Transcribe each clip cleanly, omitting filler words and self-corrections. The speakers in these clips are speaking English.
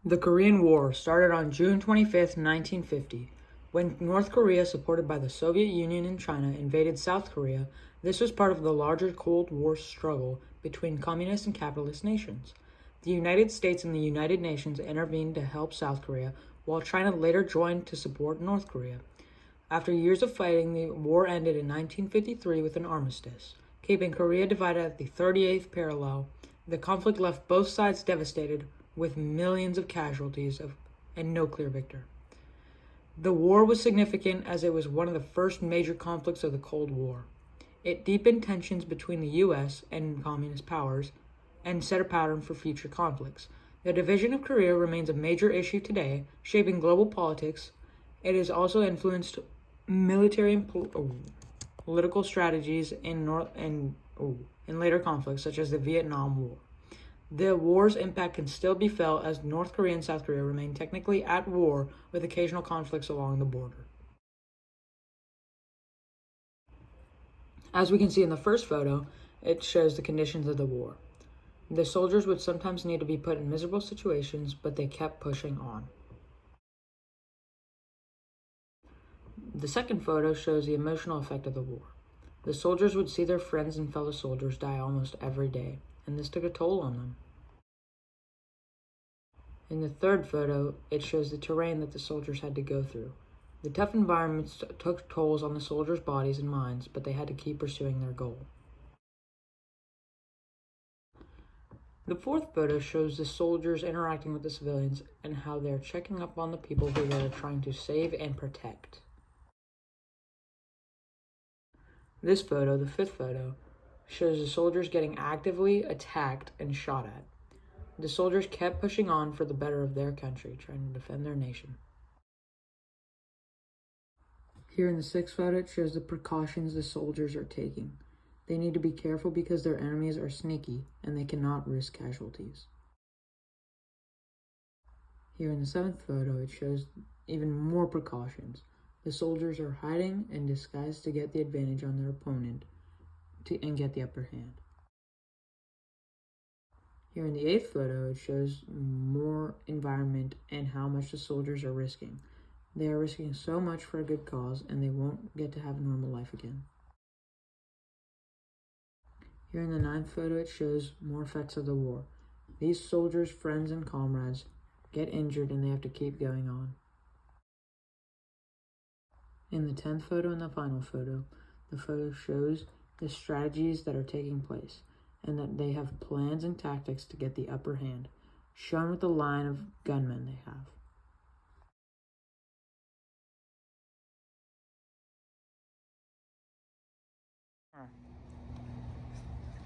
The Korean War started on June 25, 1950. When North Korea, supported by the Soviet Union and China, invaded South Korea. This was part of the larger Cold War struggle between communist and capitalist nations. The United States and the United Nations intervened to help South Korea, while China later joined to support North Korea. After years of fighting, the war ended in 1953 with an armistice, keeping Korea divided at the 38th parallel. The conflict left both sides devastated, with millions of casualties and no clear victor. The war was significant as it was one of the first major conflicts of the Cold War. It deepened tensions between the U.S. and communist powers and set a pattern for future conflicts. The division of Korea remains a major issue today, shaping global politics. It has also influenced military and political strategies in later conflicts, such as the Vietnam War. The war's impact can still be felt as North Korea and South Korea remain technically at war with occasional conflicts along the border. As we can see in the first photo, it shows the conditions of the war. The soldiers would sometimes need to be put in miserable situations, but they kept pushing on. The second photo shows the emotional effect of the war. The soldiers would see their friends and fellow soldiers die almost every day, and this took a toll on them. In the third photo, it shows the terrain that the soldiers had to go through. The tough environments took tolls on the soldiers' bodies and minds, but they had to keep pursuing their goal. The fourth photo shows the soldiers interacting with the civilians and how they're checking up on the people who they are trying to save and protect. This photo, the fifth photo, shows the soldiers getting actively attacked and shot at. The soldiers kept pushing on for the better of their country, trying to defend their nation. Here in the sixth photo, it shows the precautions the soldiers are taking. They need to be careful because their enemies are sneaky and they cannot risk casualties. Here in the seventh photo, it shows even more precautions. The soldiers are hiding and disguised to get the advantage on their opponent and get the upper hand. Here in the eighth photo, it shows more environment and how much the soldiers are risking. They are risking so much for a good cause, and they won't get to have a normal life again. Here in the ninth photo, it shows more effects of the war. These soldiers' friends and comrades get injured and they have to keep going on. In the 10th photo and the final photo, the photo shows the strategies that are taking place and that they have plans and tactics to get the upper hand, shown with the line of gunmen they have.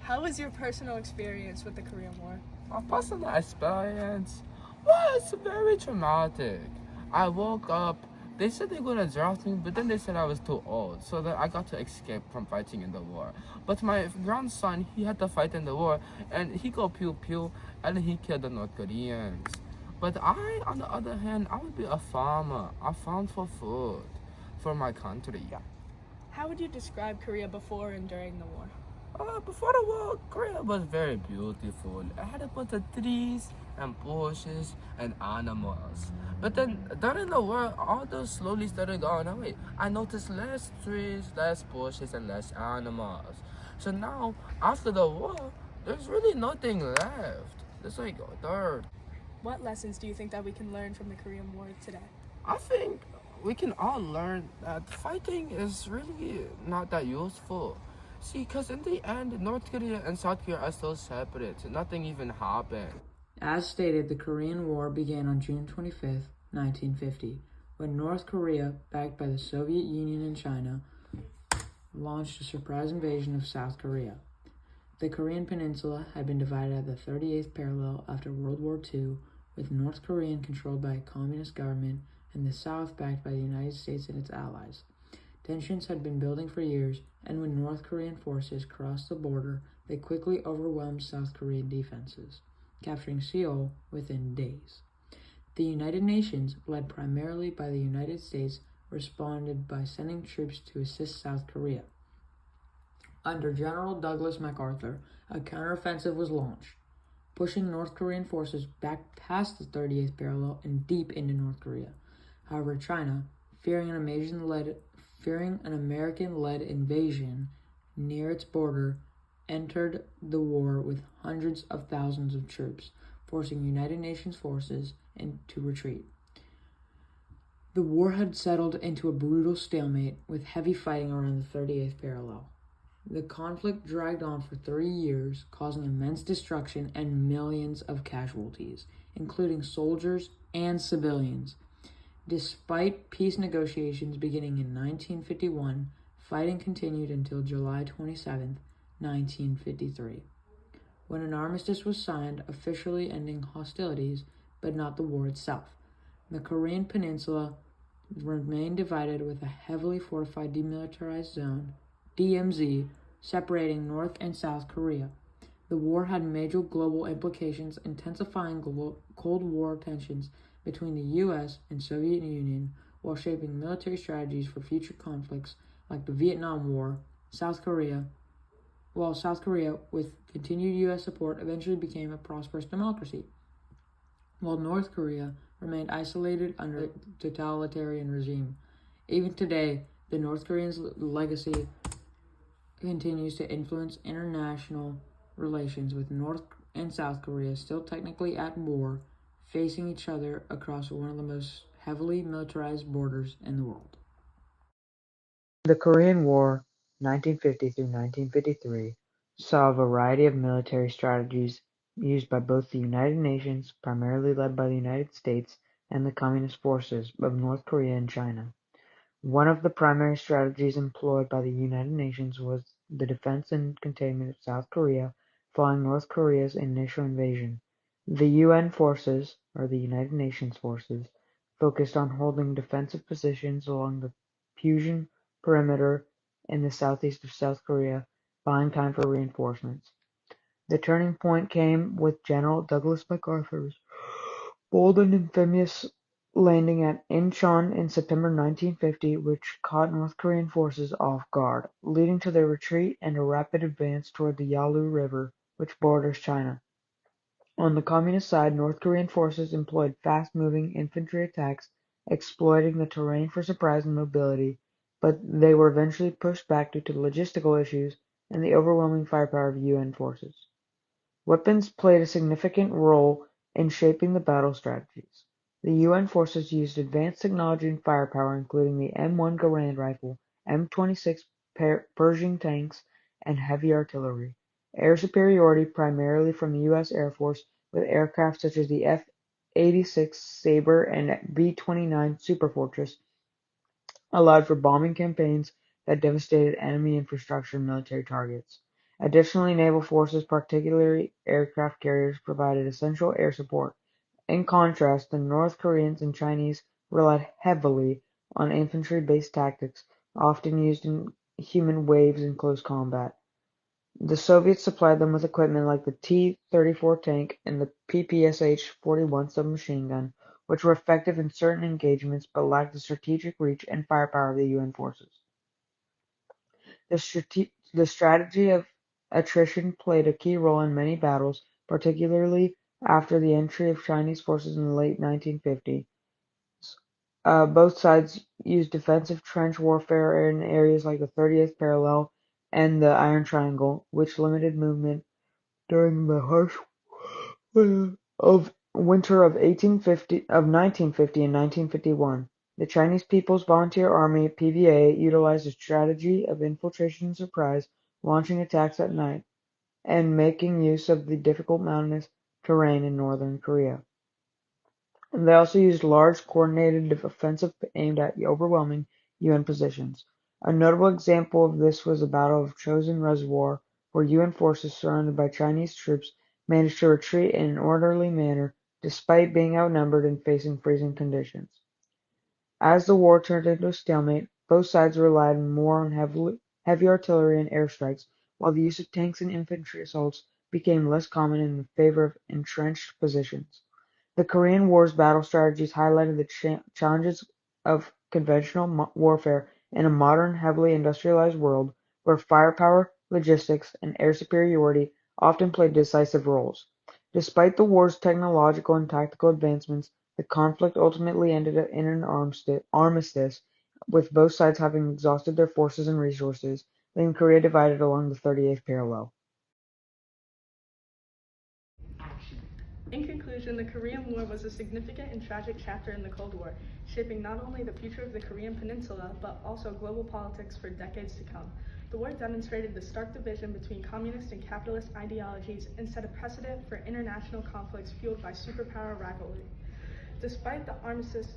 How was your personal experience with the Korean War? My personal experience was very traumatic. I woke up, they said they're gonna draft me, but then they said I was too old, so that I got to escape from fighting in the war. But my grandson, he had to fight in the war, and he go pew pew, and he killed the North Koreans. But I, on the other hand, I would be a farmer. I farmed for food, for my country. How would you describe Korea before and during the war? Before the war, Korea was very beautiful. It had a bunch of trees and bushes and animals. But then during the war, all those slowly started going away. I noticed less trees, less bushes, and less animals. So now, after the war, there's really nothing left. It's like dirt. What lessons do you think that we can learn from the Korean War today? I think we can all learn that fighting is really not that useful. See, because in the end, North Korea and South Korea are still separate. Nothing even happened. As stated, the Korean War began on June 25, 1950, when North Korea, backed by the Soviet Union and China, launched a surprise invasion of South Korea. The Korean peninsula had been divided at the 38th parallel after World War II, with North Korea controlled by a communist government and the South backed by the United States and its allies. Tensions had been building for years, and when North Korean forces crossed the border, they quickly overwhelmed South Korean defenses, capturing Seoul within days. The United Nations, led primarily by the United States, responded by sending troops to assist South Korea. Under General Douglas MacArthur, a counteroffensive was launched. pushing North Korean forces back past the 38th parallel and deep into North Korea. However, China, fearing an American-led invasion near its border, entered the war with hundreds of thousands of troops, forcing United Nations forces to retreat. The war had settled into a brutal stalemate with heavy fighting around the 38th parallel. The conflict dragged on for 3 years, causing immense destruction and millions of casualties, including soldiers and civilians. Despite peace negotiations beginning in 1951, fighting continued until July 27, 1953, when an armistice was signed, officially ending hostilities, but not the war itself. The Korean Peninsula remained divided with a heavily fortified demilitarized zone, DMZ, separating North and South Korea. The war had major global implications, intensifying Cold War tensions between the U.S. and Soviet Union while shaping military strategies for future conflicts like the Vietnam War. South Korea, with continued U.S. support, eventually became a prosperous democracy, while North Korea remained isolated under a totalitarian regime. Even today, the North Koreans' legacy continues to influence international relations, with North and South Korea still technically at war, facing each other across one of the most heavily militarized borders in the world. The Korean War (1950 through 1953) saw a variety of military strategies used by both the United Nations, primarily led by the United States, and the Communist forces of North Korea and China. One of the primary strategies employed by the United Nations was the defense and containment of South Korea following North Korea's initial invasion. The UN forces, or the United Nations forces, focused on holding defensive positions along the Pusan perimeter in the southeast of South Korea, buying time for reinforcements. The turning point came with General Douglas MacArthur's bold and infamous landing at Incheon in September 1950, which caught North Korean forces off guard, leading to their retreat and a rapid advance toward the Yalu River, which borders China. On the Communist side, North Korean forces employed fast-moving infantry attacks, exploiting the terrain for surprise and mobility, but they were eventually pushed back due to logistical issues and the overwhelming firepower of UN forces. Weapons played a significant role in shaping the battle strategies. The UN forces used advanced technology and firepower, including the M1 Garand rifle, M26 Pershing tanks, and heavy artillery. Air superiority, primarily from the U.S. Air Force, with aircraft such as the F-86 Sabre and B-29 Superfortress, allowed for bombing campaigns that devastated enemy infrastructure and military targets. Additionally, naval forces, particularly aircraft carriers, provided essential air support. In contrast, the North Koreans and Chinese relied heavily on infantry-based tactics, often used in human waves in close combat. The Soviets supplied them with equipment like the T-34 tank and the PPSH-41 submachine gun, which were effective in certain engagements but lacked the strategic reach and firepower of the UN forces. The strategy of attrition played a key role in many battles, particularly after the entry of Chinese forces in the late 1950s. Both sides used defensive trench warfare in areas like the 30th parallel and the Iron Triangle, which limited movement during the harsh winter of 1950 and 1951. The Chinese People's Volunteer Army (PVA) utilized a strategy of infiltration and surprise, launching attacks at night, and making use of the difficult mountainous terrain in northern Korea. They also used large, coordinated offensive aimed at overwhelming UN positions. A notable example of this was the Battle of Chosin Reservoir, where UN forces surrounded by Chinese troops managed to retreat in an orderly manner despite being outnumbered and facing freezing conditions. As the war turned into a stalemate, both sides relied more on heavy artillery and airstrikes, while the use of tanks and infantry assaults became less common in favor of entrenched positions. The Korean War's battle strategies highlighted the challenges of conventional warfare in a modern, heavily industrialized world, where firepower, logistics, and air superiority often played decisive roles. Despite the war's technological and tactical advancements, the conflict ultimately ended in an armistice, with both sides having exhausted their forces and resources, leaving Korea divided along the 38th parallel. In conclusion, the Korean War was a significant and tragic chapter in the Cold War, shaping not only the future of the Korean Peninsula, but also global politics for decades to come. The war demonstrated the stark division between communist and capitalist ideologies and set a precedent for international conflicts fueled by superpower rivalry. Despite the armistice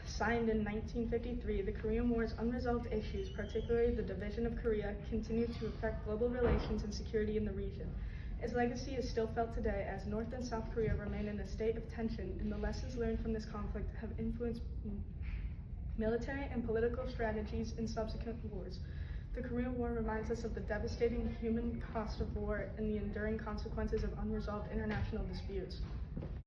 signed in 1953, the Korean War's unresolved issues, particularly the division of Korea, continued to affect global relations and security in the region. Its legacy is still felt today as North and South Korea remain in a state of tension, and the lessons learned from this conflict have influenced military and political strategies in subsequent wars. The Korean War reminds us of the devastating human cost of war and the enduring consequences of unresolved international disputes.